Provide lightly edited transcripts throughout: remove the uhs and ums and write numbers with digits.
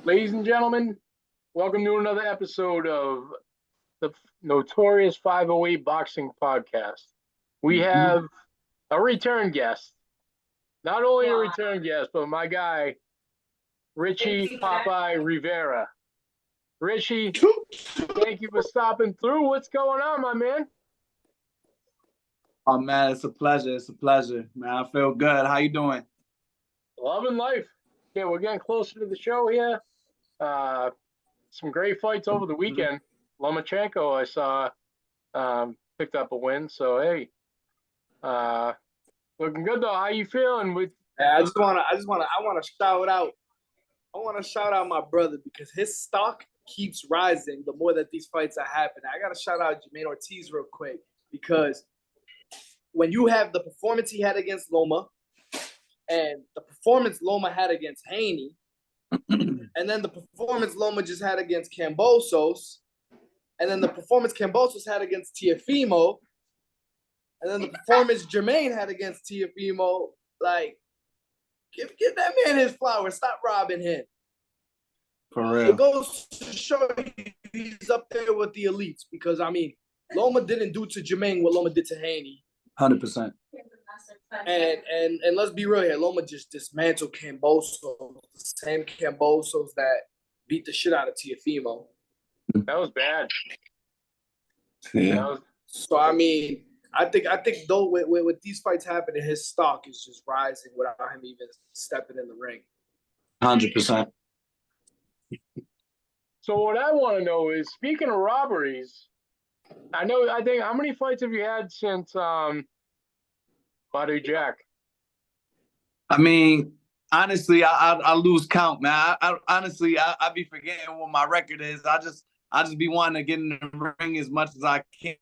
Ladies and gentlemen, welcome to another episode of the Notorious 508 Boxing Podcast. We Mhm. have a return guest. Not only a return guest, but my guy, Richie Popeye Rivera. Richie, thank you for stopping through. What's going on, my man? Oh man, it's a pleasure. It's a pleasure, man. I feel good. How you doing? Loving life. Yeah, we're getting closer to the show here. Uh, some great fights over the Mhm. weekend. Lomachenko, I saw, picked up a win. So, hey, uh, looking good though. How you feeling with? I wanna shout out. I want to shout out my brother because his stock keeps rising the more that these fights are happening. I gotta shout out Jermaine Ortiz real quick because when you have the performance he had against Loma and the performance Loma had against Haney, and then the performance Loma just had against Cambosos, and then the performance Cambosos had against Tiafimo, and then the performance Jermaine had against Tiafimo, like give that man his flowers. Stop robbing him. For It real. goes to show he's up there with the elites because I mean, Loma didn't do to Jermaine what Loma did to Haney. 100%. And let's be real here, Loma just dismantled Cambosos, the same Cambosos that beat the shit out of Tiafimo. That was bad. Yeah. That was So I mean, I think though with these fights happening, his stock is just rising without him even stepping in the ring. 100%. so. What I want to know is, speaking of robberies, I think how many fights have you had since Badu Jack? I mean, honestly, I lose count, man. I be forgetting what my record is. I just be wanting to get in the ring as much as I can.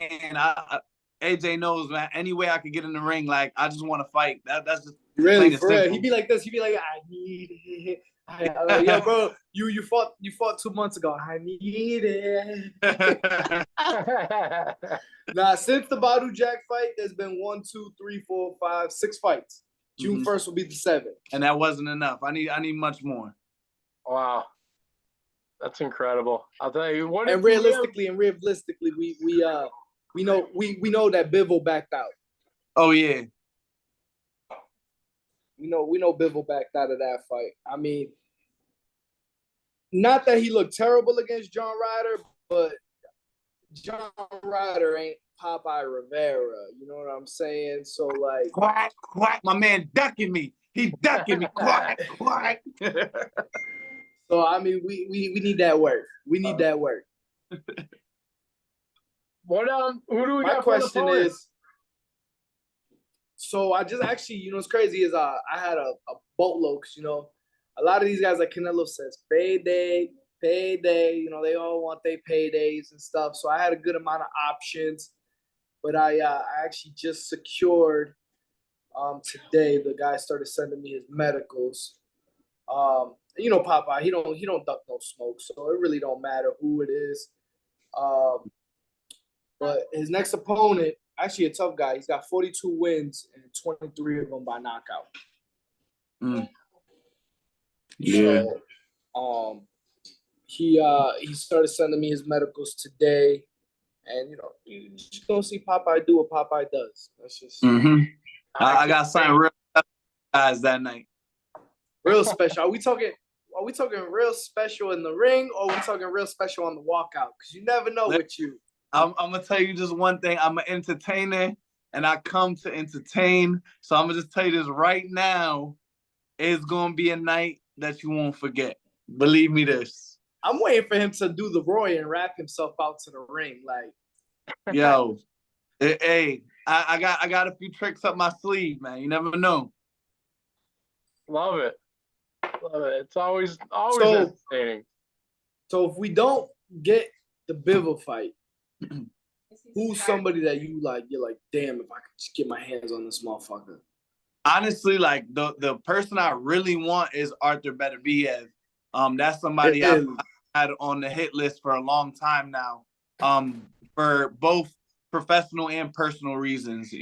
AJ knows, man. Any way I could get in the ring, like I just want to fight. That's just Really, plain and for real. simple. He'd be like this. He'd be like, I need it. Yo, bro, you fought 2 months ago. I need it. Nah, since the Badu Jack fight, there's been 1, 2, 3, 4, 5, 6 fights. June 1st will be the 7th. And that wasn't enough. I need much more. Wow, that's incredible. I'll tell you what. And realistically, we know that Bivol backed out. Oh yeah. We know Bivol backed out of that fight. I mean, not that he looked terrible against John Ryder, but John Ryder ain't Popeye Rivera. You know what I'm saying? So like, quack, quack. My man ducking me. He ducking me. Quack, quack. So I mean, we need that work. We need that work. What who do we My got? question is, so I just actually, what's crazy is I had a boatload because a lot of these guys, like Canelo says, payday. They all want their paydays and stuff. So I had a good amount of options, but I actually just secured today. The guy started sending me his medicals. Popeye, he don't duck no smoke, so it really don't matter who it is. But his next opponent, actually a tough guy. He's got 42 wins and 23 of them by knockout. Mm. Yeah. So, he started sending me his medicals today, and you just gonna see Popeye do what Popeye does. That's just. I got signed real guys that night. Real special. Are we talking real special in the ring, or are we talking real special on the walkout? Because you never know with you. I'm gonna tell you just one thing. I'm an entertainer, and I come to entertain. So I'm gonna just tell you this right now. It's gonna be a night that you won't forget. Believe me, this. I'm waiting for him to do the Roy and wrap himself out to the ring, like. Yo, hey, I got a few tricks up my sleeve, man. You never know. Love it. It's always entertaining. So if we don't get the Bivol fight, who's somebody that you're like, damn, if I could just get my hands on this motherfucker? Honestly, like the person I really want is Arthur Beterbiev. That's somebody I've had on the hit list for a long time now. For both professional and personal reasons,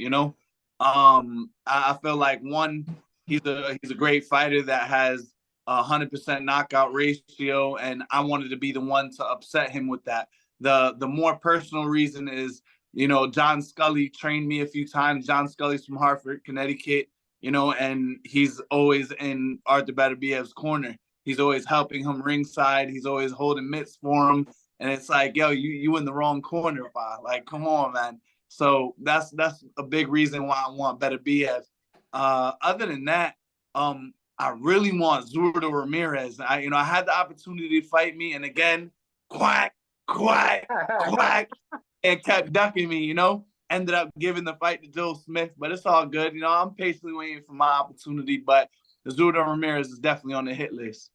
I feel like one, he's a great fighter that has 100% knockout ratio, and I wanted to be the one to upset him with that. The more personal reason is, John Scully trained me a few times. John Scully's from Hartford, Connecticut, and he's always in Arthur Beterbiev's corner. He's always helping him ringside. He's always holding mitts for him. And it's like, yo, you in the wrong corner, Pa. Like, come on, man. So that's a big reason why I want Beterbiev. Other than that, I really want Zurdo Ramirez. I had the opportunity to fight me, and again, quack, quack, quack, and kept ducking me, Ended up giving the fight to Joe Smith, but it's all good. I'm patiently waiting for my opportunity, but Zurdo Ramirez is definitely on the hit list.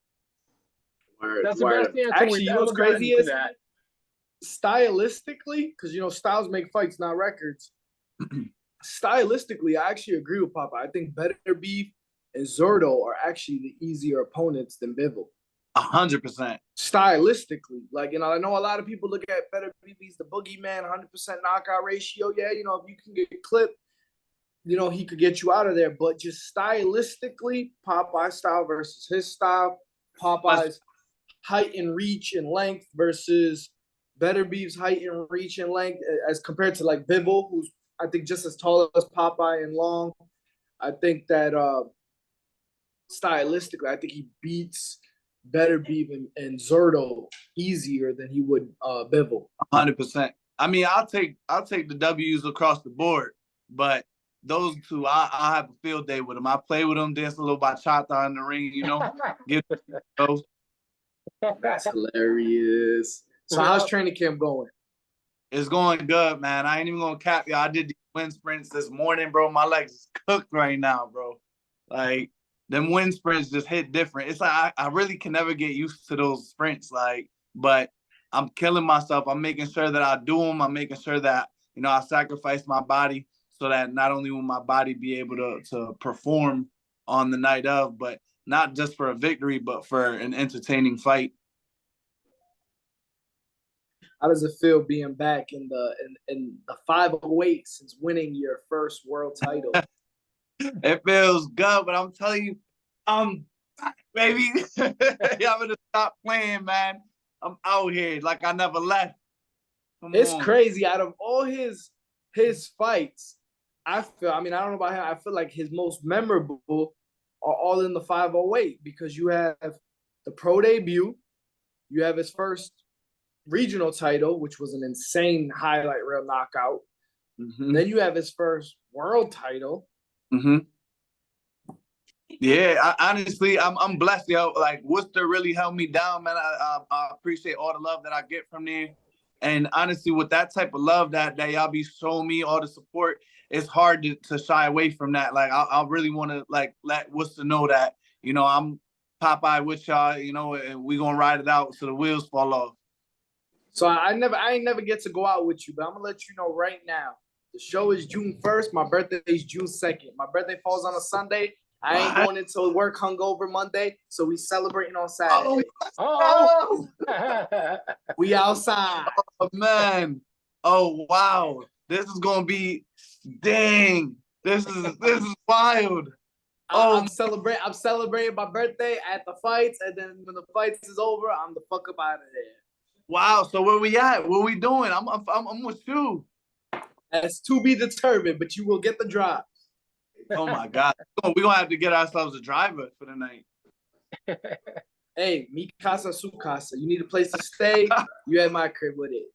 That's the best answer. Actually, you know what's crazy is that stylistically, because styles make fights, not records. Stylistically, I actually agree with Papa. I think Beterbiev and Zurdo are actually the easier opponents than Bivol. 100%. Stylistically, I know a lot of people look at Beterbiev, he's the boogeyman, 100% knockout ratio. Yeah, if you can get clipped, he could get you out of there. But just stylistically, Popeye style versus his style, Popeye's height and reach and length versus Beterbiev's height and reach and length, as compared to Bivol, who's I think just as tall as Popeye and long. I think that stylistically, I think he beats Beterbiev and Zurdo easier than he would Bivol. 100%. I mean, I'll take the W's across the board, but those two, I have a field day with them. I play with them, dance a little bachata in the ring, Give those. That's hilarious. So how's training camp going? It's going good, man. I ain't even gonna cap you. I did the wind sprints this morning, bro. My legs is cooked right now, bro. Like, them wind sprints just hit different. It's like I really can never get used to those sprints, but I'm killing myself. I'm making sure that I do them. I'm making sure that, I sacrifice my body so that not only will my body be able to perform on the night of, but not just for a victory, but for an entertaining fight. How does it feel being back in the 508 since winning your first world title? It feels good, but I'm telling you, baby, y'all better stop playing, man. I'm out here like I never left. It's crazy. Out of all his fights, I don't know about him. I feel like his most memorable are all in the 508 because you have the pro debut, you have his first regional title, which was an insane highlight reel knockout. Mm-hmm. Then you have his first world title. Mm-hmm. Yeah, honestly, I'm blessed, yo. Worcester really held me down, man. I appreciate all the love that I get from there. And honestly, with that type of love that y'all be showing me, all the support, it's hard to shy away from that. I really want to let Worcester know that, I'm Popeye with y'all, and we gonna ride it out so the wheels fall off. So I ain't never get to go out with you, but I'm gonna let you know right now. The show is June 1st. My birthday is June 2nd. My birthday falls on a Sunday. I ain't going into work hungover Monday, so we celebrating on Saturday. Oh. We outside. Oh man. Oh wow. This is gonna be dang. This is wild. I'm celebrating my birthday at the fights, and then when the fights is over, I'm the fuck up out of there. Wow. So where we at? What we doing? I'm with you. That's to be determined, but you will get the drive. Oh my God. We're gonna have to get ourselves a driver for the night. Hey, mi casa, su casa. You need a place to stay, you at my crib with it.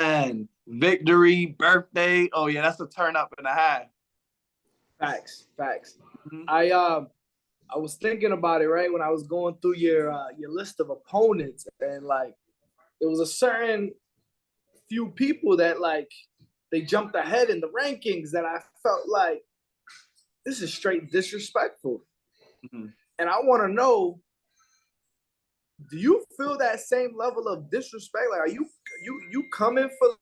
Man, victory, birthday. Oh yeah, that's a turn up and a half. Facts. Mm-hmm. I was thinking about it, right, when I was going through your list of opponents, and there was a certain few people that they jumped ahead in the rankings that I felt like this is straight disrespectful. Mm-hmm. And I want to know, do you feel that same level of disrespect? Are you coming for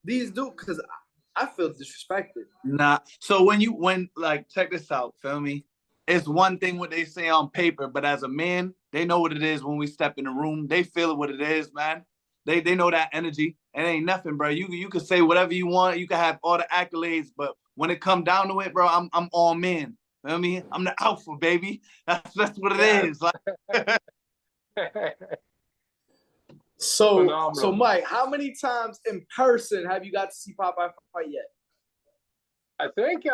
these dudes? Because I feel disrespected. Nah. So when check this out, feel me? It's one thing what they say on paper, but as a man, they know what it is when we step in the room. They feel it what it is, man. They know that energy. It ain't nothing, bro. You can say whatever you want. You can have all the accolades, but when it come down to it, bro, I'm all man. You know what I mean? I'm the alpha, baby. That's what it is. Like, so Mike, how many times in person have you got to see Popeye fight yet? I think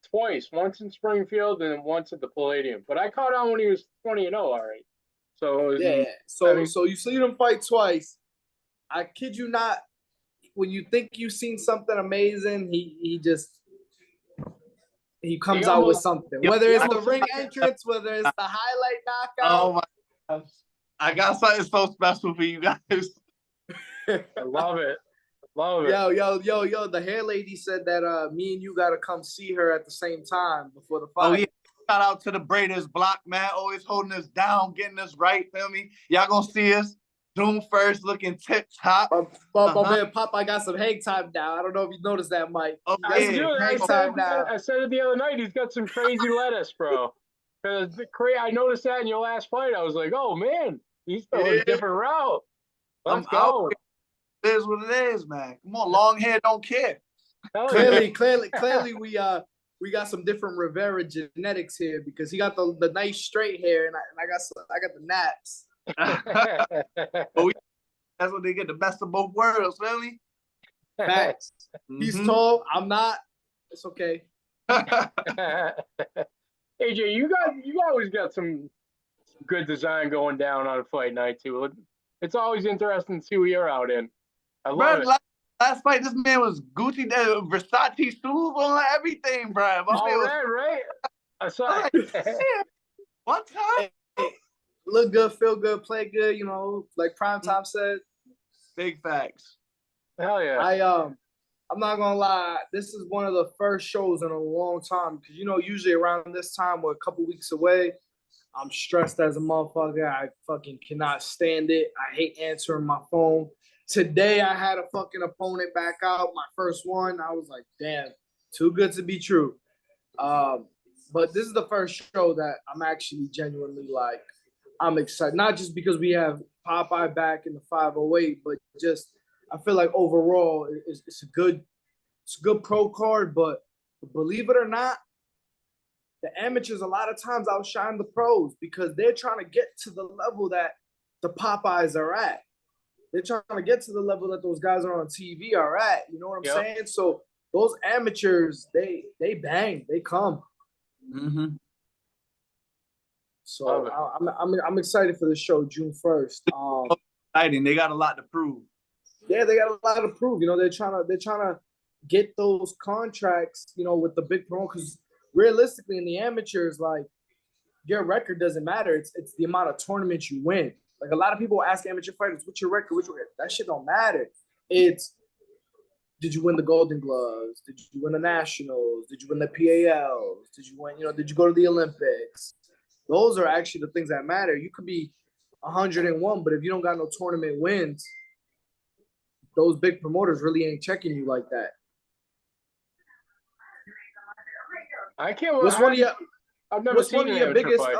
twice, once in Springfield and then once at the Palladium. But I caught on when he was 20-0, all right. So So you seen him fight twice. I kid you not. When you think you've seen something amazing, he comes out with something. Whether it's the ring entrance, whether it's the highlight knockout. Oh my gosh. I got something so special for you guys. I love it. Love it. Yo, the hair lady said that me and you gotta come see her at the same time before the fight. Oh yeah. Shout out to the Braiders block, man. Always holding us down, getting us right. Feel me? Y'all gonna see us June 1st looking tip top. My man Popeye got some hang time now. I don't know if you noticed that, Mike. Oh, yeah. Hang time now. I said it the other night. He's got some crazy lettuce, bro. Because I noticed that in your last fight. I was like, oh man, he's going a different route. Let's go. It is what it is, man. Come on, long hair don't care. Clearly, we got some different Rivera genetics here because he got the nice straight hair and I got the naps. But that's what they get, the best of both worlds, really. Facts. He's tall. I'm not. It's okay. AJ, you always got some good design going down on fight night too. It's always interesting to see what you're out in. I love it. Last fight, this man was Gucci, Versace shoes on everything, bro. Right. I saw it. One time. Look good, feel good, play good, you know, like Primetime said. Big facts. Hell yeah. I'm not gonna lie, this is one of the first shows in a long time because usually around this time we're a couple weeks away. I'm stressed as a motherfucker. I fucking cannot stand it. I hate answering my phone. Today I had a fucking opponent back out, my first one. I was like, damn, too good to be true. But this is the first show that I'm actually genuinely like, I'm excited. Not just because we have Popeye back in the 508, but just I feel like overall it's a good pro card. But believe it or not, the amateurs a lot of times outshine the pros because they're trying to get to the level that the Popeyes are at. They're trying to get to the level that those guys are on TV are at. You know what I'm saying? So those amateurs, they bang, they come. Mm-hmm. So I'm excited for the show June 1st. Exciting. They got a lot to prove. Yeah, they got a lot to prove. They're trying to get those contracts. With the big promo because realistically, in the amateurs, like your record doesn't matter. It's the amount of tournaments you win. Like a lot of people ask amateur fighters, "What's your record? That shit don't matter. It's did you win the Golden Gloves? Did you win the Nationals? Did you win the PALs? Did you win? Did you go to the Olympics? Those are actually the things that matter. You could be 101, but if you don't got no tournament wins, those big promoters really ain't checking you like that. I can't. What's one of your? I've never seen one of your biggest? fight.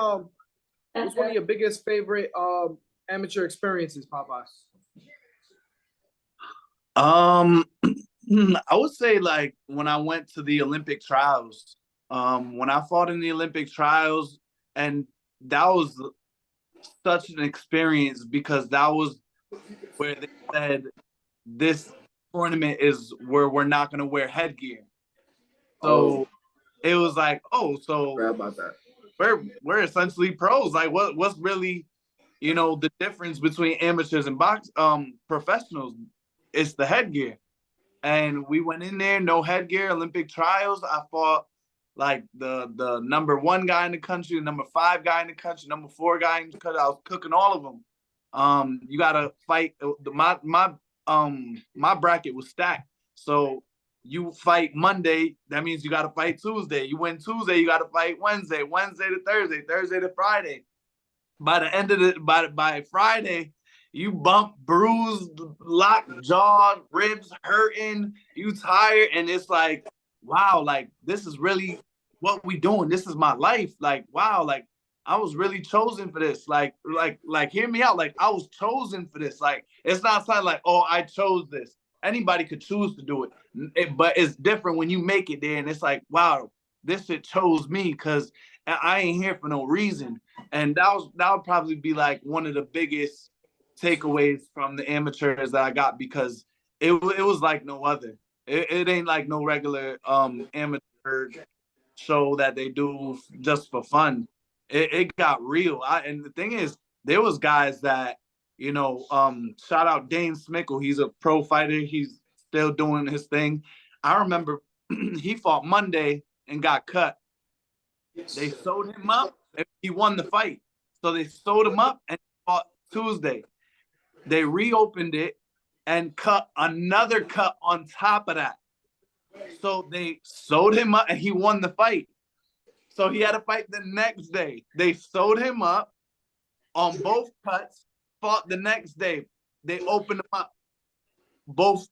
What's one of your biggest favorite amateur experiences, Popeye? I would say like when I went to the Olympic trials. When I fought in the Olympic trials, and that was such an experience because that was where they said this tournament is where we're not going to wear headgear. So it was like, so about that. We're essentially pros. Like what's really, the difference between amateurs and professionals? It's the headgear. And we went in there, no headgear, Olympic trials. I fought like the number 1 guy in the country, the number 5 guy in the country, number 4 guy in the country. I was cooking all of them. You gotta fight. My bracket was stacked. So you fight Monday, that means you gotta fight Tuesday. You win Tuesday, you gotta fight Wednesday, Wednesday to Thursday, Thursday to Friday. By the end of by Friday, you bump, bruised, locked jaw, ribs hurting, you tired, and it's like, wow, like this is really what we doing. This is my life. Like, wow, like I was really chosen for this. Like hear me out. Like I was chosen for this. Like it's not something like, oh, I chose this. Anybody could choose to do it. But it's different when you make it there, and it's like, wow, this shit chose me because I ain't here for no reason. And that would probably be like one of the biggest takeaways from the amateurs that I got, because it was like no other. It ain't like no regular amateur show that they do just for fun. It got real. And the thing is, there was guys that, shout out Dane Smickle. He's a pro fighter. He's still doing his thing. I remember he fought Monday and got cut. They sewed him up and he won the fight. So they sewed him up and fought Tuesday. They reopened it and cut another cut on top of that. So they sewed him up and he won the fight. So he had to fight the next day. They sewed him up on both cuts, fought the next day. They opened him up. Both,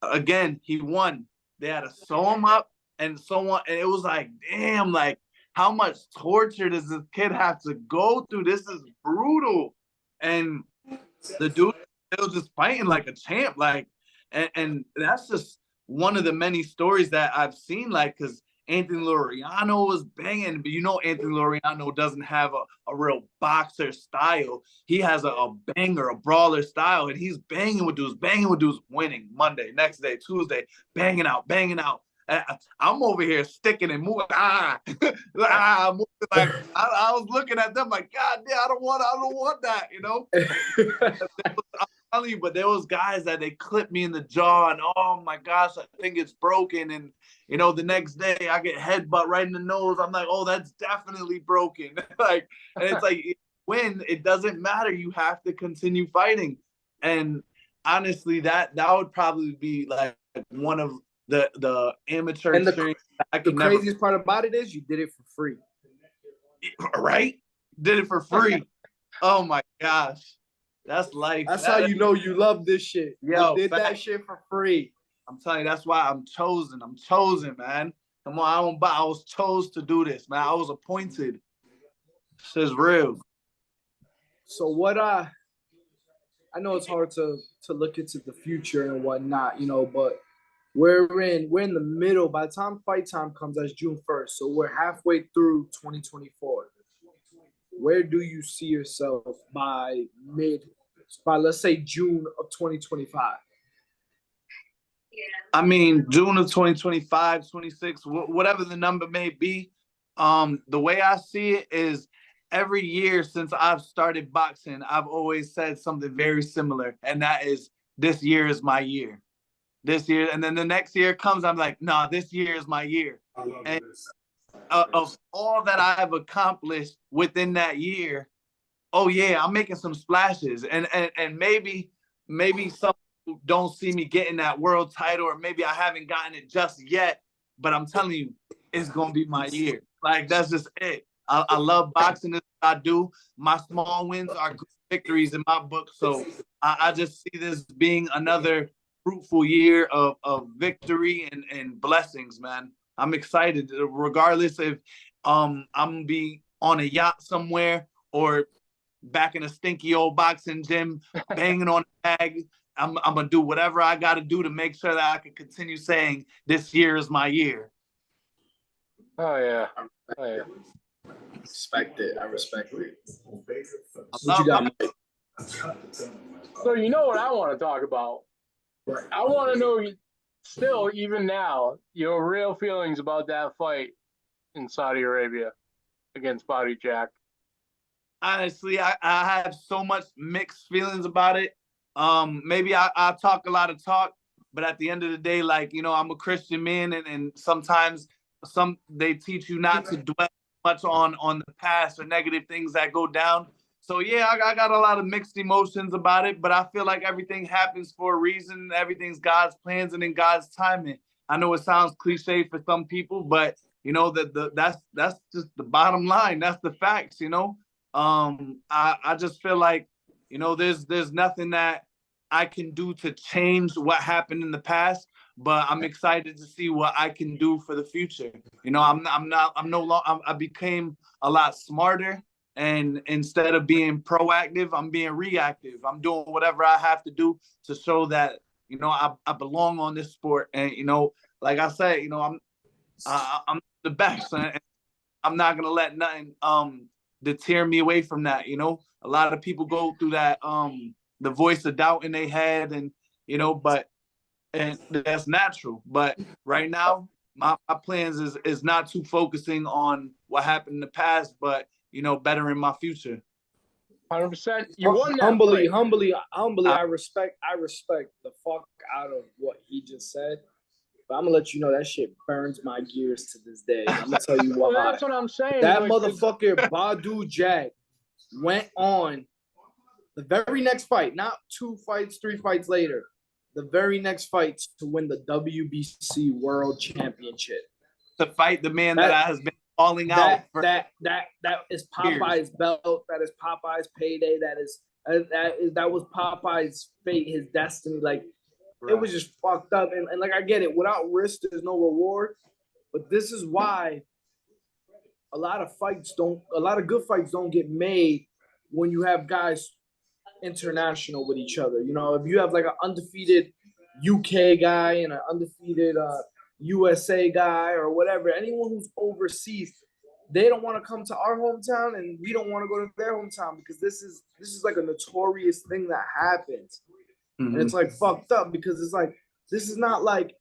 again, he won. They had to sew him up and so on. And it was like, damn, like, how much torture does this kid have to go through? This is brutal. And the dude still just fighting like a champ. Like, and that's just one of the many stories that I've seen, like, because Anthony Laureano was banging, but Anthony Laureano doesn't have a real boxer style. He has a banger, a brawler style, and he's banging with dudes, winning Monday, next day, Tuesday, banging out. I'm over here sticking and moving. Moving like I was looking at them like, God damn, I don't want that, I'm telling you, but there was guys that they clipped me in the jaw, and oh my gosh, I think it's broken. And the next day I get headbutt right in the nose. I'm like, oh, that's definitely broken. Like, and it's like, when it doesn't matter, you have to continue fighting. And honestly, that would probably be like one of the amateur and experience. The craziest part about it is you did it for free. Right? Did it for free. Oh my gosh. That's life. That's how you know you love this shit. Yo, you did that shit for free. I'm telling you, that's why I'm chosen. I'm chosen, man. Come on, I was chosen to do this, man. I was appointed. This is real. So what I know it's hard to look into the future and whatnot, but we're in the middle. By the time fight time comes, that's June 1st. So we're halfway through 2024. Where do you see yourself by let's say June of 2025? I mean, June of 2025, 26, whatever the number may be. The way I see it is, every year since I've started boxing, I've always said something very similar. And that is, this year is my year. This year. And then the next year comes, I'm like, nah, this year is my year. And of all that I've accomplished within that year, oh yeah, I'm making some splashes. And maybe some don't see me getting that world title, or maybe I haven't gotten it just yet, but I'm telling you, it's gonna be my year. Like, that's just it. I love boxing. This I do. My small wins are good victories in my book. So I just see this being another fruitful year of victory and blessings, man. I'm excited, regardless if I'm gonna be on a yacht somewhere or back in a stinky old boxing gym banging on a bag. I'm gonna do whatever I gotta do to make sure that I can continue saying this year is my year. Oh yeah. I respect it. What you got? So you know what I want to talk about? Right. I want to know, still, even now, your real feelings about that fight in Saudi Arabia against Body Jack. Honestly, I have so much mixed feelings about it. Maybe I talk a lot of talk, but at the end of the day, like, I'm a Christian man, and sometimes they teach you not to dwell much on the past or negative things that go down. So yeah, I got a lot of mixed emotions about it, but I feel like everything happens for a reason. Everything's God's plans and in God's timing. I know it sounds cliche for some people, but that's just the bottom line. That's the facts, I just feel like, there's nothing that I can do to change what happened in the past, but I'm excited to see what I can do for the future. I became a lot smarter, and instead of being proactive, I'm being reactive. I'm doing whatever I have to do to show that, I belong on this sport. And, like I said, I'm the best. And I'm not gonna let nothing deter me away from that. You know, a lot of people go through that the voice of doubt in their head, and you know, and that's natural. But right now, my plans is not too focusing on what happened in the past, but you know, bettering my future. 100%. You won that Humbly, fight. humbly, I respect the fuck out of what he just said. But I'm gonna let you know that shit burns my gears to this day. I'm gonna tell you Well, why. that's what I'm saying. That like, motherfucker Badu Jack went on the very next fight, not 2 fights, 3 fights later, the very next fight to win the WBC World Championship. To fight the man that has been falling out for that is Popeye's years. belt. That is Popeye's payday. That was Popeye's fate, his destiny. Like it was just fucked up. And like I get it, without risk, there's no reward. But this is why a lot of good fights don't get made when you have guys international with each other. You know, if you have like an undefeated UK guy and an undefeated USA guy or whatever, anyone who's overseas, they don't want to come to our hometown and we don't want to go to their hometown because this is like a notorious thing that happens. And it's like fucked up because it's like this is not like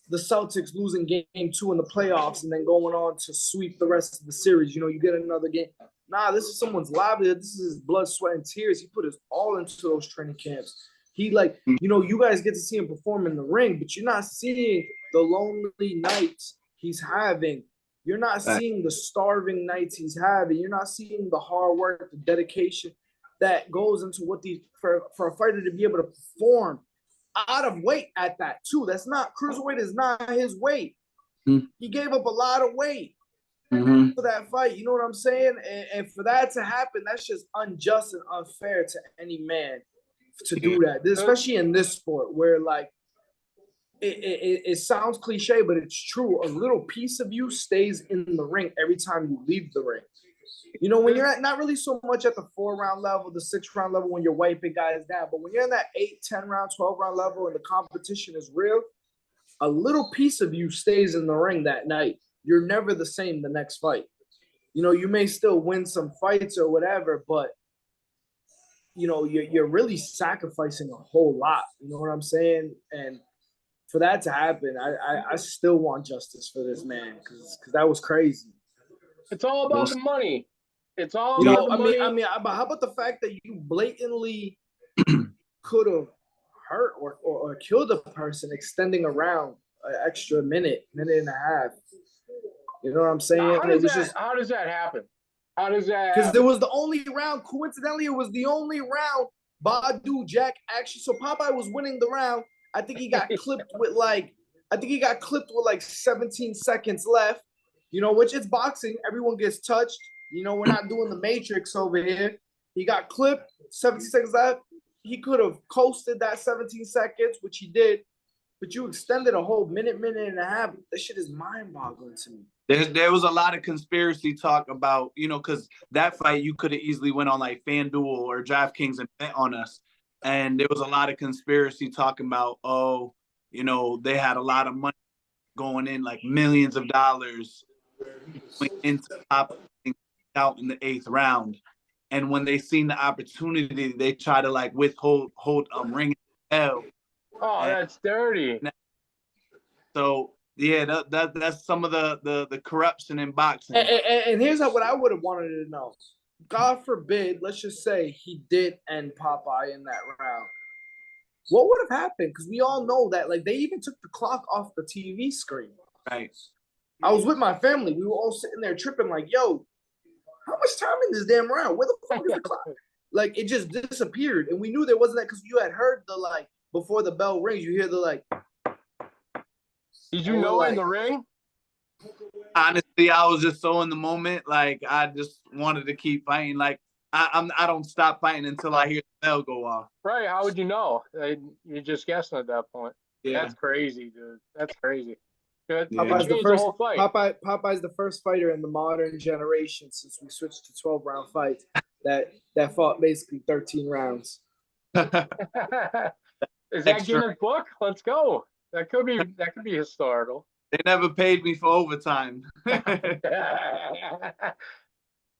the Celtics losing game 2 in the playoffs and then going on to sweep the rest of the series. You know, you get another game. Nah, this is someone's livelihood. This is his blood, sweat, and tears. He put his all into those training camps. He like, you know, you guys get to see him perform in the ring, but you're not seeing the lonely nights he's having. You're not seeing the starving nights he's having. You're not seeing the hard work, the dedication that goes into what for a fighter to be able to perform out of weight at that too. That's not cruiserweight is not his weight. He gave up a lot of weight for that fight. You know what I'm saying? And for that to happen, that's just unjust and unfair to any man to do that, especially in this sport where like it sounds cliche, but it's true. A little piece of you stays in the ring every time you leave the ring. You know, when you're at not really so much at the 4-round level, the 6-round level when you're wiping guys down, but when you're in that 8, 10-round, 12-round level and the competition is real, a little piece of you stays in the ring that night. You're never the same the next fight. You know, you may still win some fights or whatever, but you know, you're really sacrificing a whole lot. You know what I'm saying? And for that to happen, I still want justice for this man because that was crazy. It's all about the money. It's all you about know, the money. I mean, but how about the fact that you blatantly could have hurt or killed a person extending around an extra minute and a half? You know what I'm saying? How does that happen? How does that? Because it was the only round. Coincidentally, it was the only round Badu Jack actually. So Popeye was winning the round. I think he got clipped with like 17 seconds left. You know, which it's boxing. Everyone gets touched. You know, we're not doing the Matrix over here. He got clipped, 17 seconds left. He could have coasted that 17 seconds, which he did. But you extended a whole minute and a half. That shit is mind-boggling to me. There was a lot of conspiracy talk about, you know, because that fight you could have easily went on like FanDuel or DraftKings and bet on us. And there was a lot of conspiracy talking about, oh, you know, they had a lot of money going in, like millions of dollars into top out in the 8th round. And when they seen the opportunity, they try to like withhold ring hell. Oh, that's dirty. So yeah, that's some of the corruption in boxing. And here's what I would have wanted to know. God forbid, let's just say he did end Popeye in that round. What would have happened? Because we all know that, like, they even took the clock off the TV screen. Right. I was with my family. We were all sitting there tripping, like, yo, how much time in this damn round? Where the fuck is the clock? Like, it just disappeared. And we knew there wasn't that because you had heard the, like, before the bell rings, you hear the, like. Did you know in the ring? Honestly, I was just so in the moment. Like, I just wanted to keep fighting. Like, I don't stop fighting until I hear the bell go off. Right. How would you know? You're just guessing at that point. Yeah. That's crazy, dude. That's crazy. Good. Yeah. Popeye's the first fighter in the modern generation since we switched to 12-round fights that fought basically 13 rounds. Is that Guinness Book? Let's go. That could be historical. They never paid me for overtime.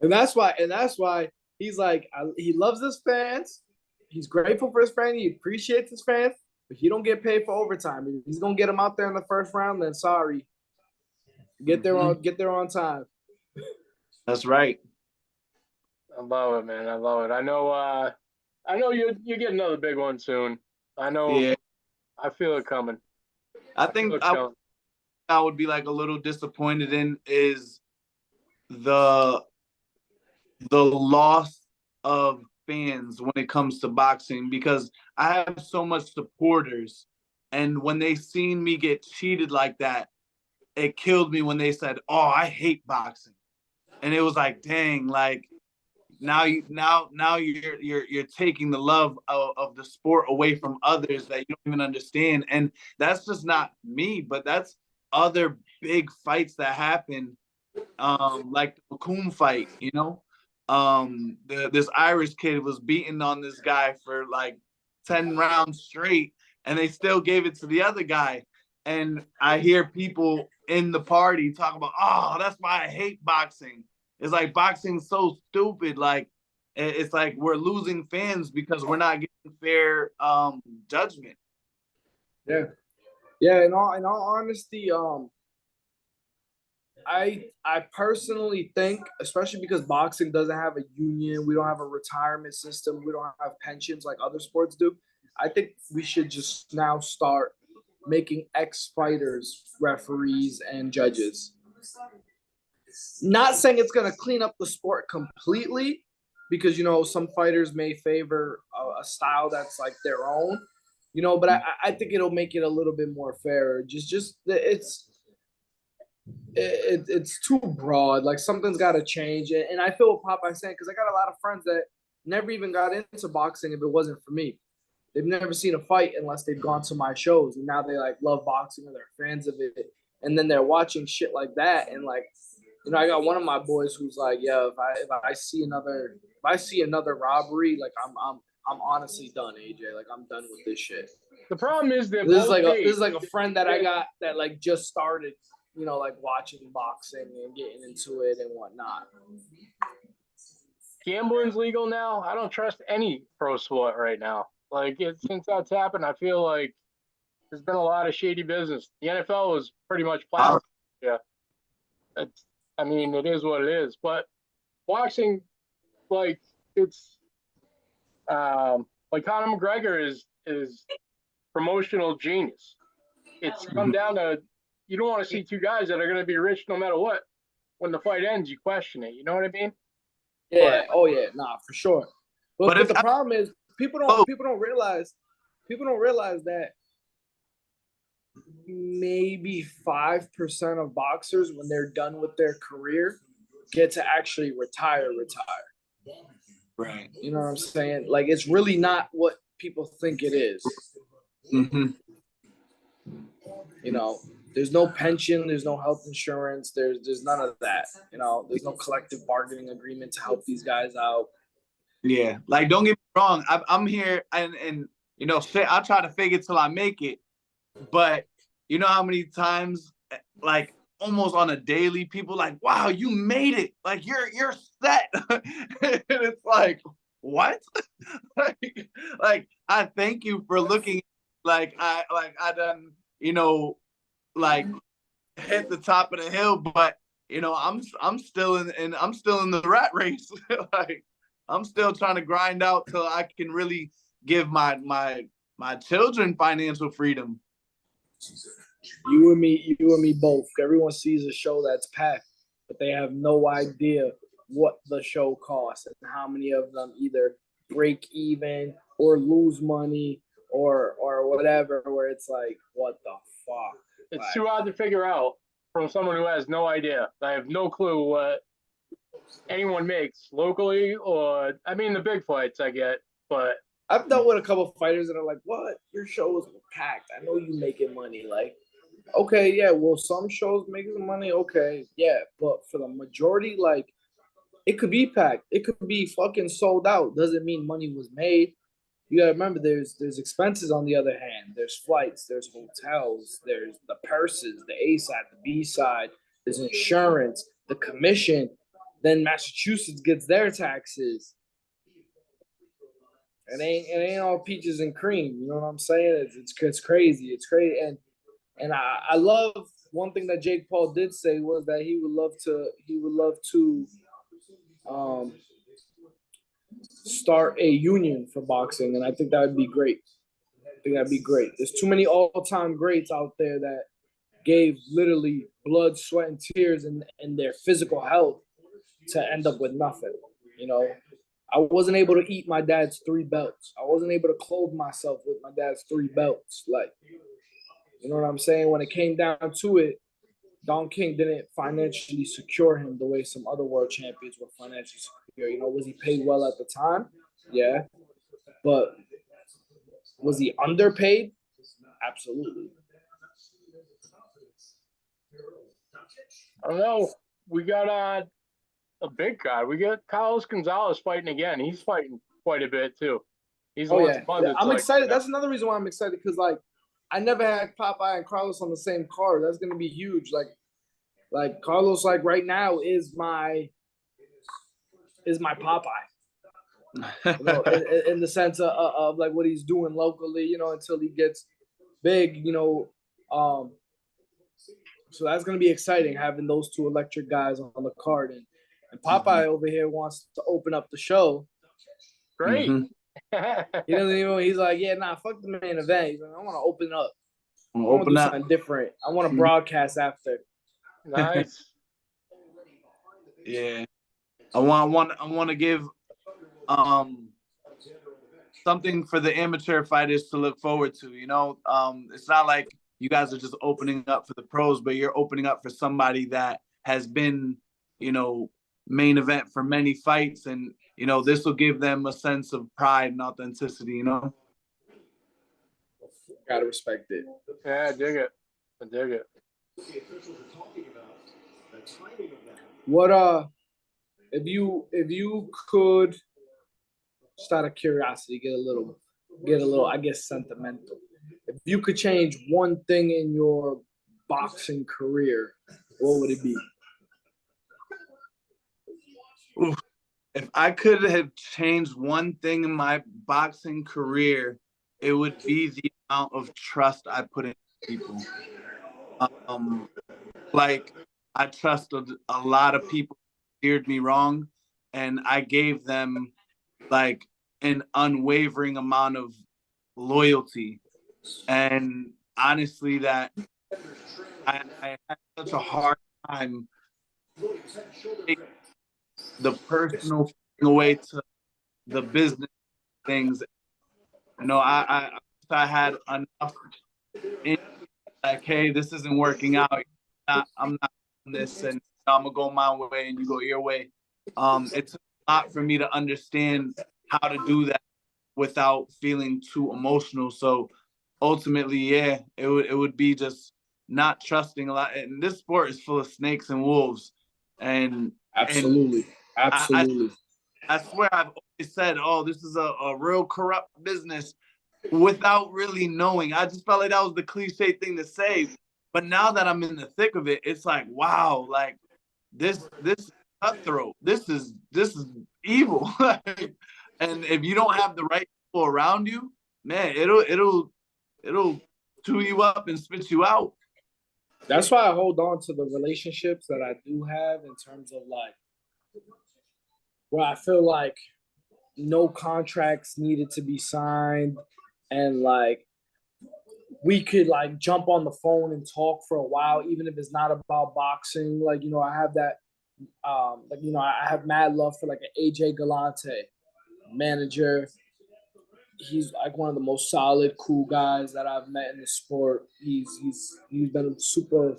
And that's why he's like, he loves his fans. He's grateful for his fans. He appreciates his fans, but he don't get paid for overtime. If he's gonna get him out there in the first round, then sorry, get there on time. That's right. I love it, man. I love it. I know you get another big one soon. I know. Yeah. I feel it coming. I think I would be like a little disappointed in is the loss of fans when it comes to boxing, because I have so much supporters, and when they seen me get cheated like that, it killed me when they said, "Oh, I hate boxing," and it was like, dang, like now you're taking the love of the sport away from others that you don't even understand, and that's just not me, but that's other big fights that happen, like the Coon fight, you know. This Irish kid was beating on this guy for like 10 rounds straight, and they still gave it to the other guy. And I hear people in the party talk about, oh, that's why I hate boxing. It's like boxing's so stupid. Like it's like we're losing fans because we're not getting fair judgment. Yeah. Yeah, in all honesty, I personally think, especially because boxing doesn't have a union, we don't have a retirement system, we don't have pensions like other sports do. I think we should just now start making ex-fighters referees and judges. Not saying it's going to clean up the sport completely, because some fighters may favor a style that's like their own, but I think it'll make it a little bit more fair. Just it's too broad. Like something's got to change, and I feel what Popeye's saying, because I got a lot of friends that never even got into boxing if it wasn't for me. They've never seen a fight unless they've gone to my shows, and now they like love boxing or they're fans of it, and then they're watching shit like that, and like, I got one of my boys who's like, yeah, if I see another robbery, like I'm honestly done, AJ. Like I'm done with this shit. The problem is that this is like a friend that I got that like just started, like watching boxing and getting into it and whatnot. Gambling's legal now. I don't trust any pro sport right now. Like since that's happened, I feel like there's been a lot of shady business. The NFL is pretty much plastic. Yeah, it is what it is. But boxing, like it's like Conor McGregor is promotional genius. It's come down to, you don't want to see two guys that are going to be rich no matter what. When the fight ends, you question it. You know what I mean? Yeah. Oh yeah. Nah, for sure. But the problem is people don't realize that maybe 5% of boxers, when they're done with their career, get to actually retire. Right. You know what I'm saying? Like it's really not what people think it is. Mm-hmm. There's no pension, there's no health insurance, there's none of that. There's no collective bargaining agreement to help these guys out. Yeah, like don't get me wrong, I'm here and shit, I'll try to fake it till I make it. But you know how many times, like almost on a daily, people like, wow, you made it, like you're set. And it's like, what? like I thank you for looking like I done, like hit the top of the hill, but I'm still I'm still in the rat race. Like I'm still trying to grind out till I can really give my children financial freedom. You and me both. Everyone sees a show that's packed, but they have no idea what the show costs and how many of them either break even or lose money or whatever, where it's like, what the fuck? It's too hard to figure out from someone who has no idea. I have no clue what anyone makes locally, or the big fights I get, but I've dealt with a couple of fighters that are like, what? Your shows were packed. I know you making money. Like, okay, yeah, well, some shows make some money, okay, yeah, but for the majority, like, it could be packed. It could be fucking sold out. Doesn't mean money was made. you gotta remember there's expenses on the other hand. There's flights, there's hotels, there's the purses, the A side, the B side, there's insurance, the commission. Then Massachusetts gets their taxes. It ain't all peaches and cream. You know what I'm saying? It's crazy. It's crazy. And I love one thing that Jake Paul did say was that he would love to um start a union for boxing, and I think that would be great. I think that'd be great. There's too many all-time greats out there that gave literally blood, sweat, and tears and their physical health to end up with nothing. You know, I wasn't able to eat my dad's 3 belts. I wasn't able to clothe myself with my dad's 3 belts. Like, you know what I'm saying? When it came down to it, Don King didn't financially secure him the way some other world champions were financially secure. You know, was he paid well at the time? Yeah. But was he underpaid? Absolutely. I don't know. We got a big guy. We got Carlos Gonzalez fighting again. He's fighting quite a bit too. He's I'm excited. That's another reason why I'm excited because like I never had Popeye and Carlos on the same card. That's gonna be huge. Like Carlos, like right now is my Popeye. You know, in the sense of like what he's doing locally, you know, until he gets big, you know. So that's gonna be exciting having those 2 electric guys on the card, and Popeye over here wants to open up the show. Great. He doesn't even. He's like, yeah, nah, fuck the main event. He's like, I want to open up. I want to Open do up. something different. I want to broadcast after. Nice. Yeah. I want to give something for the amateur fighters to look forward to. You know, it's not like you guys are just opening up for the pros, but you're opening up for somebody that has been, you know, main event for many fights, and you know this will give them a sense of pride and authenticity. You know, Gotta respect it. Yeah, I dig it. I dig it. What if you could, just out of curiosity, get a little, I guess, sentimental. If you could change one thing in your boxing career, what would it be? Oof. If I could have changed one thing in my boxing career, it would be the amount of trust I put in people. Like I trusted a lot of people who steered me wrong, and I gave them like an unwavering amount of loyalty. And honestly, that I had such a hard time taking the personal thing away to the business things. You know, I had enough in like, hey, this isn't working out. I'm not doing this, and I'm gonna go my way, and you go your way. It took a lot for me to understand how to do that without feeling too emotional. So ultimately, yeah, it would be just not trusting a lot. And this sport is full of snakes and wolves. And Absolutely. Absolutely. I swear I've always said, oh, this is a real corrupt business without really knowing. I just felt like that was the cliche thing to say. But now that I'm in the thick of it, it's like, wow, like this is cutthroat. This is evil. And if you don't have the right people around you, man, it'll chew you up and spit you out. That's why I hold on to the relationships that I do have in terms of like where I feel like no contracts needed to be signed and like we could like jump on the phone and talk for a while, even if it's not about boxing. Like, you know, I have that like, you know, I have mad love for like an AJ Galante manager. He's like one of the most solid, cool guys that I've met in the sport. He's been super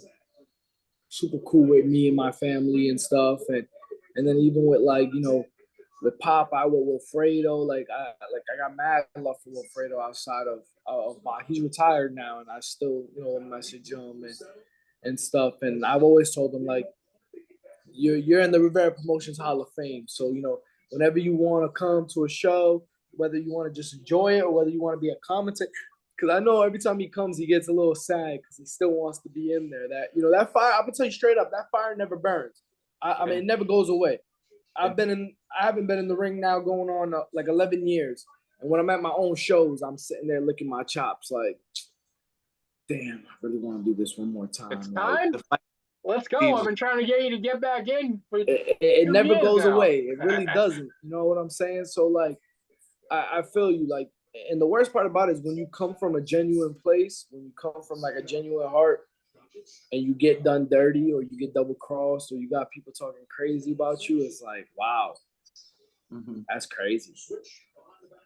cool with me and my family and stuff, and then even with like, you know, with Popeye, with Wilfredo, like I got mad love for Wilfredo outside of he's retired now, and I still, you know, message him and stuff, and I've always told him like you're in the Rivera Promotions Hall of Fame, so you know whenever you want to come to a show, whether you want to just enjoy it or whether you want to be a commentator. Because I know every time he comes, he gets a little sad because he still wants to be in there. That fire. I'm gonna tell you straight up, that fire never burns. I mean, it never goes away. I haven't been in the ring now going on like 11 years, and when I'm at my own shows, I'm sitting there licking my chops like, damn, I really want to do this one more time. It's time. Like, Let's go. I've been trying to get you to get back in. It never goes now. away. It really doesn't. You know what I'm saying? So like, I feel you. Like, and the worst part about it is when you come from a genuine place, when you come from like a genuine heart, and you get done dirty or you get double crossed or you got people talking crazy about you, it's like, wow, that's crazy.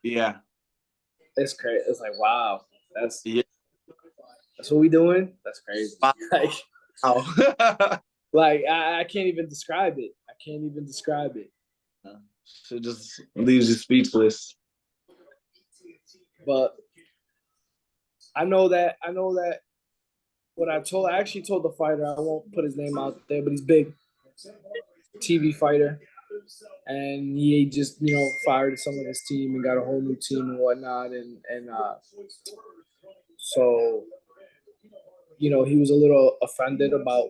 Yeah, it's crazy. It's like, wow, that's what we doing. That's crazy. Like, like I can't even describe it. I can't even describe it. It just leaves you speechless. But I know that what I actually told the fighter, I won't put his name out there, but he's big TV fighter. And he just, fired some of his team and got a whole new team and whatnot. And so, he was a little offended about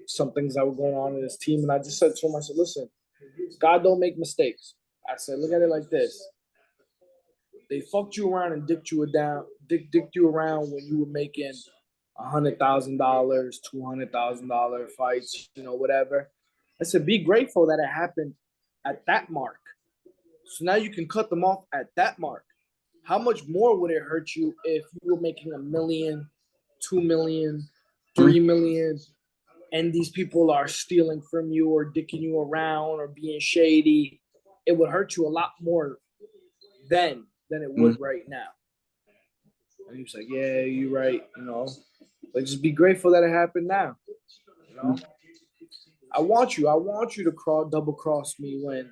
some things that were going on in his team. And I just said to him, I said, listen, God don't make mistakes. I said, look at it like this. They fucked you around and dicked you around when you were making $100,000, $200,000 fights, whatever. I said, be grateful that it happened at that mark. So now you can cut them off at that mark. How much more would it hurt you if you were making $1 million, $2 million, $3 million, and these people are stealing from you or dicking you around or being shady? It would hurt you a lot more then than it would right now. And he was like, yeah, you're right. Like, just be grateful that it happened now. I want you to double cross me when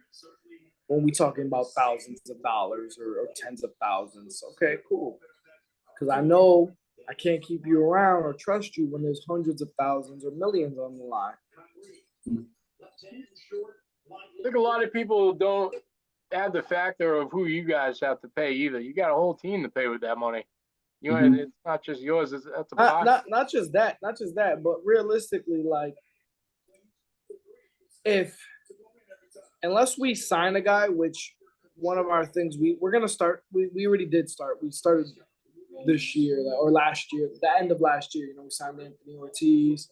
we talking about thousands of dollars or tens of thousands. Okay, cool. Because I know I can't keep you around or trust you when there's hundreds of thousands or millions on the line. I think a lot of people don't add the factor of who you guys have to pay either. You got a whole team to pay with that money. It's not just yours. That's a pot. Not just that, but realistically, like, unless we sign a guy, which one of our things we're gonna start. We already did start. We started this year or last year, the end of last year. We signed Anthony Ortiz.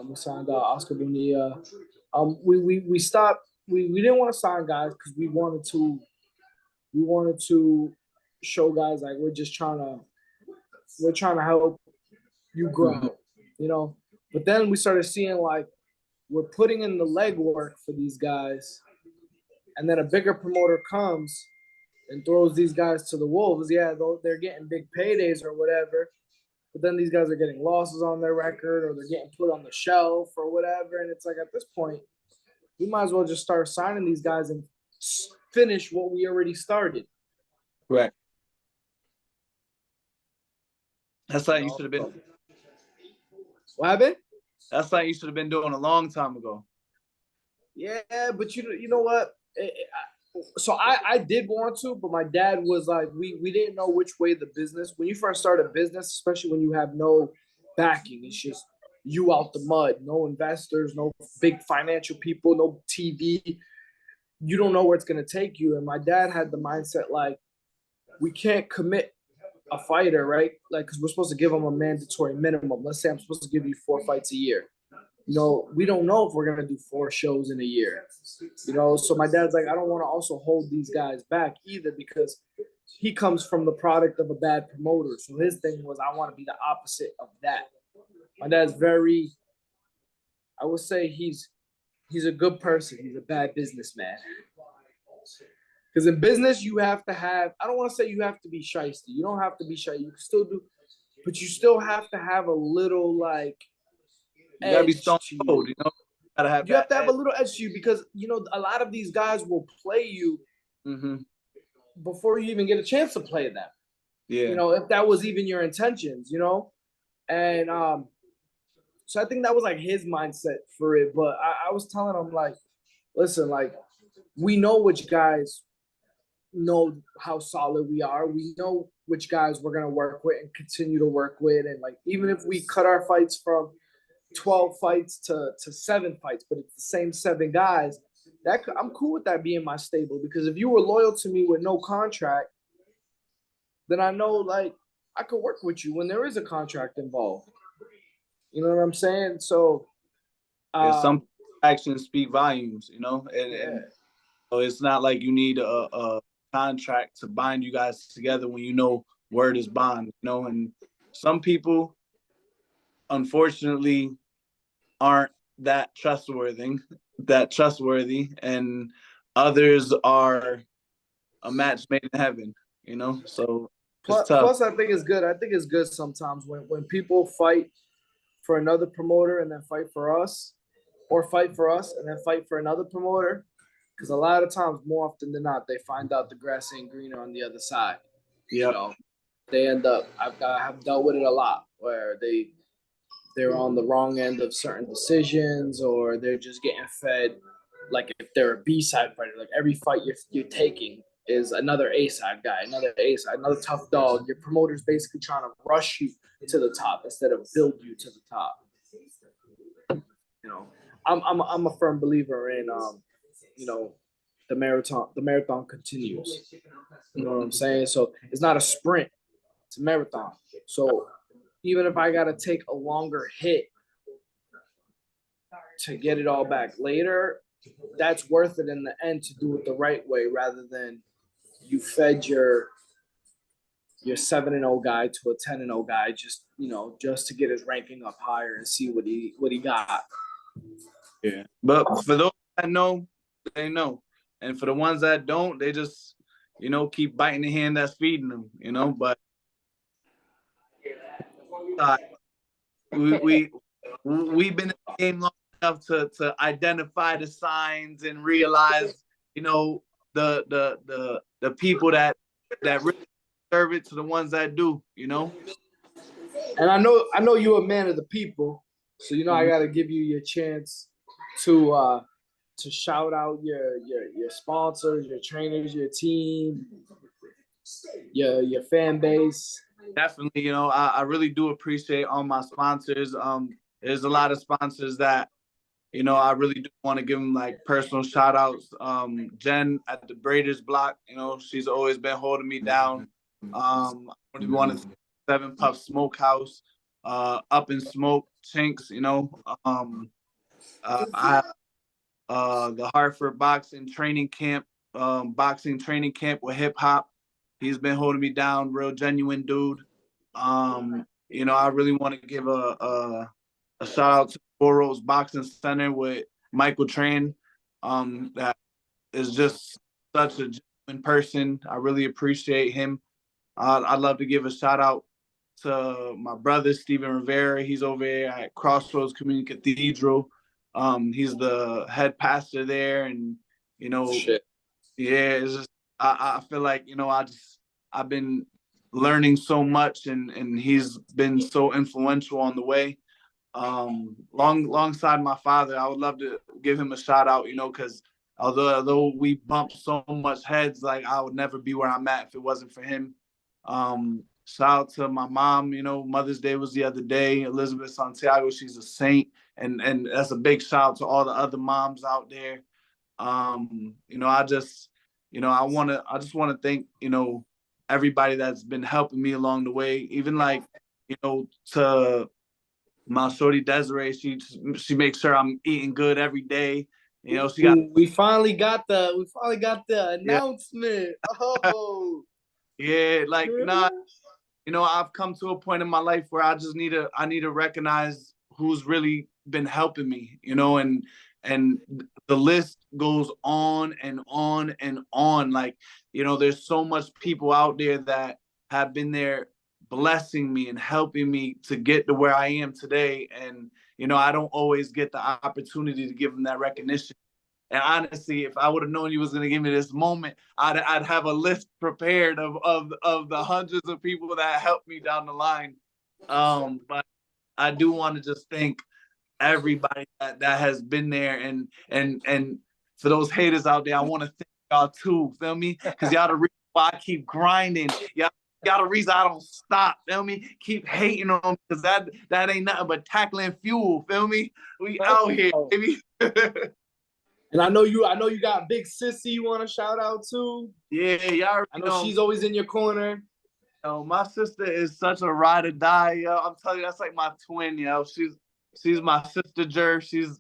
We signed Oscar Bonilla. We stopped. We didn't want to sign guys because we wanted to show guys like we're trying to help you grow, But then we started seeing like we're putting in the legwork for these guys, and then a bigger promoter comes and throws these guys to the wolves. Yeah, they're getting big paydays or whatever, but then these guys are getting losses on their record or they're getting put on the shelf or whatever. And it's like at this point, we might as well just start signing these guys and finish what we already started. Right. That's something you should have been. What happened? That's something you should have been doing a long time ago. Yeah, but you know what? So I did want to, but my dad was like, we didn't know which way the business. When you first start a business, especially when you have no backing, it's just you out the mud, no investors, no big financial people, no TV. You don't know where it's going to take you. And my dad had the mindset like, we can't commit a fighter, right? Like, because we're supposed to give them a mandatory minimum. Let's say I'm supposed to give you 4 fights a year. We don't know if we're going to do 4 shows in a year. So my dad's like, I don't want to also hold these guys back either because he comes from the product of a bad promoter. So his thing was, I want to be the opposite of that. My dad's I would say he's a good person. He's a bad businessman. Because in business, you have to have, I don't want to say you have to be shysty. You don't have to be shy. You can still do, but you still have to have a little like, you gotta be stone cold, you have to have a little edge to you because, a lot of these guys will play you before you even get a chance to play them. Yeah. If that was even your intentions, And so I think that was like his mindset for it. But I was telling him like, listen, like we know which guys know how solid we are. We know which guys we're gonna work with and continue to work with. And like even if we cut our fights from 12 fights to 7 fights, but it's the same 7 guys, I'm cool with that being my stable, because if you were loyal to me with no contract, then I know like I could work with you when there is a contract involved. You know what I'm saying? So some actions speak volumes, you know, and so it's not like you need a contract to bind you guys together when you know word is bond, you know. And some people, unfortunately, aren't that trustworthy, and others are a match made in heaven, you know. So it's tough. plus, I think it's good. I think it's good sometimes when people fight for another promoter and then fight for us, or fight for us and then fight for another promoter. Because a lot of times, more often than not, they find out the grass ain't greener on the other side. Yeah, You know, they end up. I've dealt with it a lot where they're on the wrong end of certain decisions, or they're just getting fed. Like if they're a B-side fighter, like every fight you're taking is another A-side guy, another A-side, another tough dog. Your promoter's basically trying to rush you to the top instead of build you to the top. You know, I'm a firm believer in you know, the marathon continues. You know what I'm saying? So it's not a sprint, it's a marathon. So even if I gotta take a longer hit to get it all back later, that's worth it in the end to do it the right way, rather than you fed your 7-0 guy to a 10-0 guy just to get his ranking up higher and see what he got. Yeah, but for those that know, they know, and for the ones that don't, they just keep biting the hand that's feeding them. But we we've been in the game long enough to identify the signs and realize the people that really serve it to the ones that do. And I know you're a man of the people, so I got to give you your chance to shout out your sponsors, your trainers, your team, your fan base. Definitely, I really do appreciate all my sponsors. There's a lot of sponsors that I really do want to give them like personal shout outs. Jen at the Braiders Block, she's always been holding me down. I want to Seven Puff Smokehouse, Up in Smoke, Chinks, I have the Hartford Boxing Training Camp, with Hip Hop. He's been holding me down, real genuine dude. I really want to give a shout out to Four Roads Boxing Center with Michael Tran. That is just such a genuine person. I really appreciate him. I'd love to give a shout out to my brother Steven Rivera. He's over here at Crossroads Community Cathedral. He's the head pastor there, and Shit. yeah, it's just I feel like I've been learning so much, and he's been so influential on the way. Alongside my father, I would love to give him a shout out, because although we bumped so much heads, like I would never be where I'm at if it wasn't for him. Shout out to my mom. Mother's Day was the other day. Elizabeth Santiago, she's a saint, and that's a big shout out to all the other moms out there. I just want to thank everybody that's been helping me along the way. Even like to my shorty Desiree, she makes sure I'm eating good every day. She got. We finally got the announcement. Yeah. Oh. Yeah, like I've come to a point in my life where I need to recognize who's really been helping me, and the list goes on and on and on. Like, there's so much people out there that have been there blessing me and helping me to get to where I am today. And, I don't always get the opportunity to give them that recognition. And honestly, if I would have known you was going to give me this moment, I'd have a list prepared of the hundreds of people that helped me down the line. But I do want to just thank everybody that has been there, and for those haters out there, I want to thank y'all too, feel me? Because y'all the reason why I keep grinding. Y'all the reason I don't stop, feel me? Keep hating on me, because that ain't nothing but tackling fuel, feel me? We out here, baby. And I know you got Big Sissy you want to shout out to. Yeah, y'all I know she's always in your corner. Yo, my sister is such a ride or die, yo. I'm telling you, that's like my twin, yo. She's my sister Jer. She's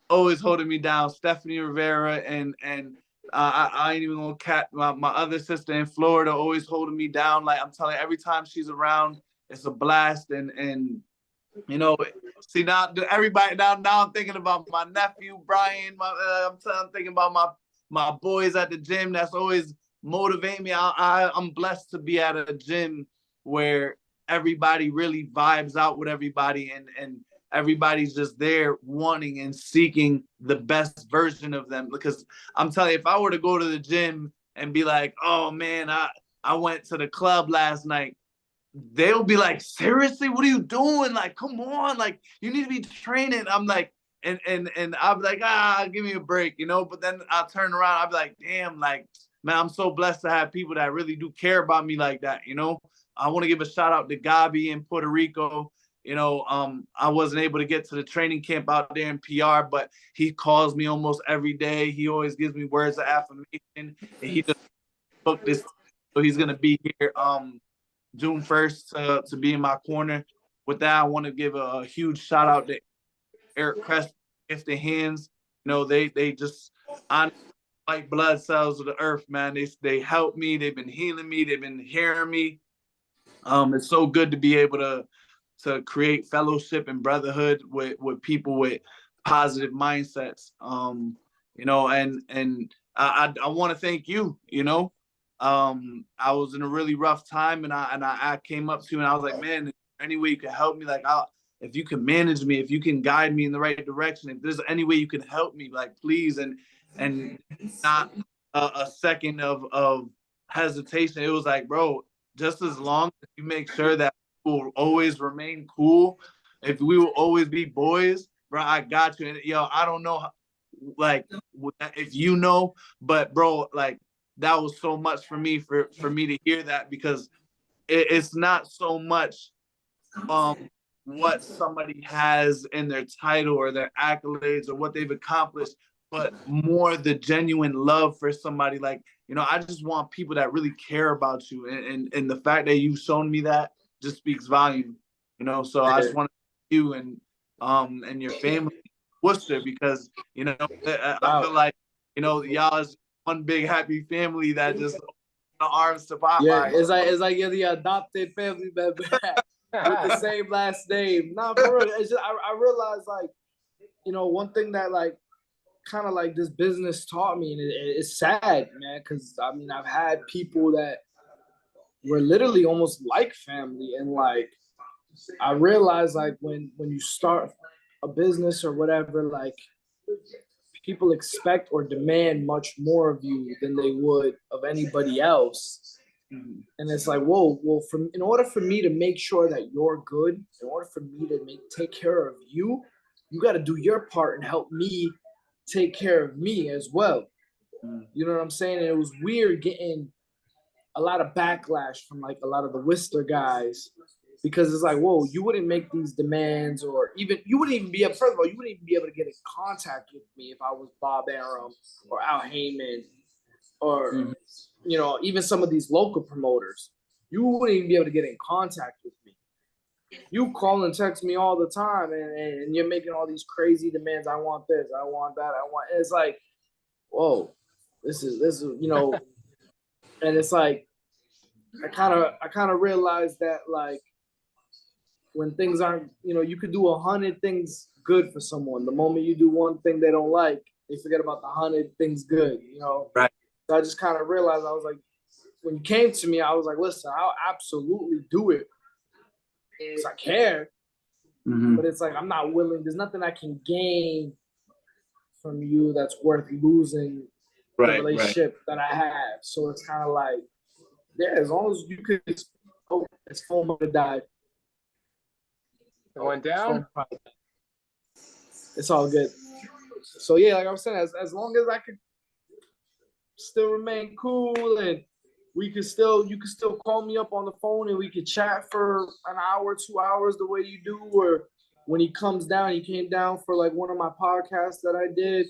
always holding me down. Stephanie Rivera and I ain't even gonna cat my other sister in Florida always holding me down. Like I'm telling you, every time she's around, it's a blast. And you know, see now everybody now I'm thinking about my nephew Brian. I'm thinking about my boys at the gym. That's always motivate me. I'm blessed to be at a gym where everybody really vibes out with everybody and everybody's just there wanting and seeking the best version of them. Because I'm telling you, if I were to go to the gym and be like, oh man, I went to the club last night, they'll be like, seriously, what are you doing? Like, come on, like you need to be training. I'm like, and I'll be like, give me a break, you know. But then I'll turn around, I'll be like, damn, like, man, I'm so blessed to have people that really do care about me like that, you know. I want to give a shout out to Gabi in Puerto Rico. You know, I wasn't able to get to the training camp out there in PR, but he calls me almost every day. He always gives me words of affirmation, and he just booked this, so he's gonna be here June 1st to be in my corner. With that, I want to give a huge shout out to Eric Crest, Gifted Hands. You know, they just honestly like blood cells of the earth, man. They help me. They've been healing me. They've been hearing me. It's so good to be able to create fellowship and brotherhood with people with positive mindsets. You know, and I want to thank you. You know, I was in a really rough time, and I came up to you and I was like, man, is there any way you can help me? Like, if you can manage me, if you can guide me in the right direction, if there's any way you can help me, like, please. And not a second of hesitation. It was like, bro, just as long as you make sure that we will always remain cool, if we will always be boys, bro, I got you. And yo, I don't know, like, if you know, but bro, like, that was so much for me me to hear that, because it's not so much what somebody has in their title or their accolades or what they've accomplished, but more the genuine love for somebody. Like, you know, I just want people that really care about you, and the fact that you've shown me that just speaks volume, you know. So I just want to thank you and your family, Worcester, because, you know, I feel like, you know, y'all is one big happy family that just opened the arms to Popeye. Yeah, it's like you're the adopted family member with the same last name. Nah, for real. It's just, I realized, like, you know, one thing that, like, kind of like this business taught me, and it's sad, man, because I mean, I've had people that were literally almost like family, and like I realized, like, when you start a business or whatever, like, people expect or demand much more of you than they would of anybody else. And it's like, whoa, well, in order for me to make sure that you're good, in order for me to take care of you, you got to do your part and help me take care of me as well. You know what I'm saying? And it was weird getting a lot of backlash from, like, a lot of the Worcester guys, because it's like, whoa, you wouldn't make these demands, or even you wouldn't even be able, first of all, you wouldn't even be able to get in contact with me if I was Bob Arum or Al Heyman or you know, even some of these local promoters. You wouldn't even be able to get in contact with me. You call and text me all the time, and you're making all these crazy demands. I want this, I want that, I want. It's like, whoa, this is you know, and it's like I kind of realized that, like, when things aren't, you know, you could do 100 things good for someone. The moment you do one thing they don't like, they forget about the 100 things good, you know? Right. So I just kind of realized, I was like, when you came to me, I was like, listen, I'll absolutely do it because I care. But it's like, I'm not willing. There's nothing I can gain from you that's worth losing the relationship that I have. So it's kind of like, yeah, as long as you could, oh, it's phone to die. It went down. It's all good. So yeah, like I was saying, as long as I could still remain cool, and you could still call me up on the phone and we could chat for an hour, 2 hours the way you do. Or when he comes down, he came down for like one of my podcasts that I did.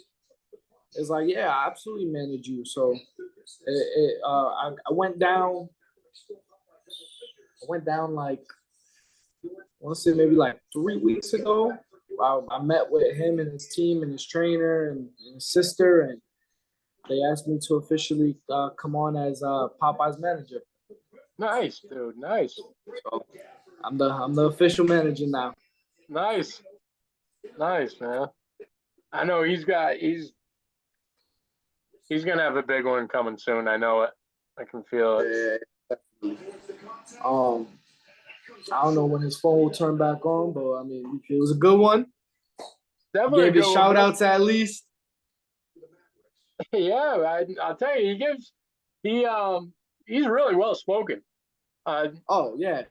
It's like, yeah, I absolutely manage you. So I went down. I went down like, I want to say maybe like 3 weeks ago. I met with him and his team and his trainer and his sister, and they asked me to officially come on as Popeye's manager. Nice, dude. Nice. So I'm the official manager now. Nice, man. I know he's gonna have a big one coming soon. I know it. I can feel it. Yeah. I don't know when his phone will turn back on, but I mean, it was a good one. Definitely Gave his shout outs at least. Yeah, I'll tell you, he's really well spoken. Oh yeah,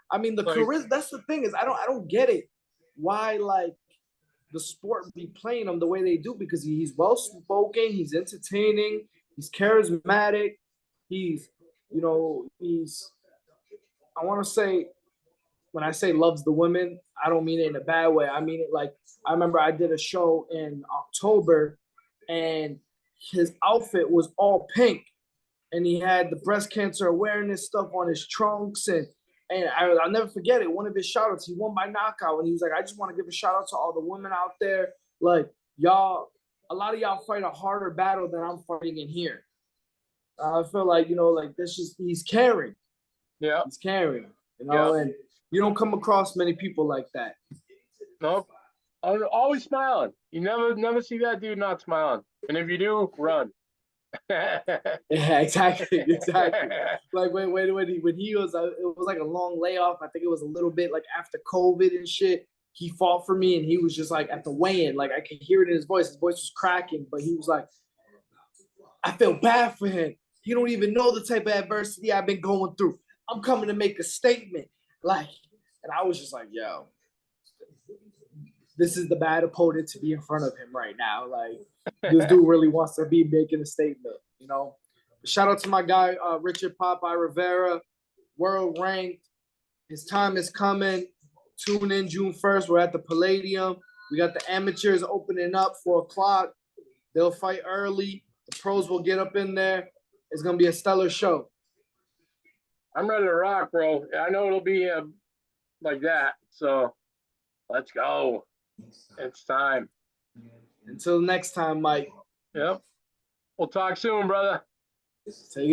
I mean the charisma. That's the thing is I don't get it. Why like the sport be playing him the way they do, because he's well spoken, he's entertaining, he's charismatic, he's I want to say, when I say loves the women, I don't mean it in a bad way. I mean it like, I remember I did a show in October and his outfit was all pink and he had the breast cancer awareness stuff on his trunks, and I'll never forget it. One of his shout outs, he won by knockout, and he was like, I just want to give a shout out to all the women out there. Like, y'all, a lot of y'all fight a harder battle than I'm fighting in here. I feel like, like this just, he's caring. Yeah. He's caring, and you don't come across many people like that. Nope. Always smiling. You never see that dude not smiling. And if you do, run. Yeah, exactly. Like when he was, it was like a long layoff. I think it was a little bit like after COVID and shit. He fought for me, and he was just like at the weigh-in, like I could hear it in his voice. His voice was cracking, but he was like, I feel bad for him. He don't even know the type of adversity I've been going through. I'm coming to make a statement. Like, and I was just like, yo, this is the bad opponent to be in front of him right now. Like, this dude really wants to be making a statement, Shout out to my guy, Richie Popeye Rivera, world ranked. His time is coming. Tune in June 1st. We're at the Palladium. We got the amateurs opening up 4:00. They'll fight early. The pros will get up in there. It's going to be a stellar show. I'm ready to rock, bro. I know it'll be like that. So let's go. It's time. Until next time, Mike. Yep. We'll talk soon, brother. Take it easy.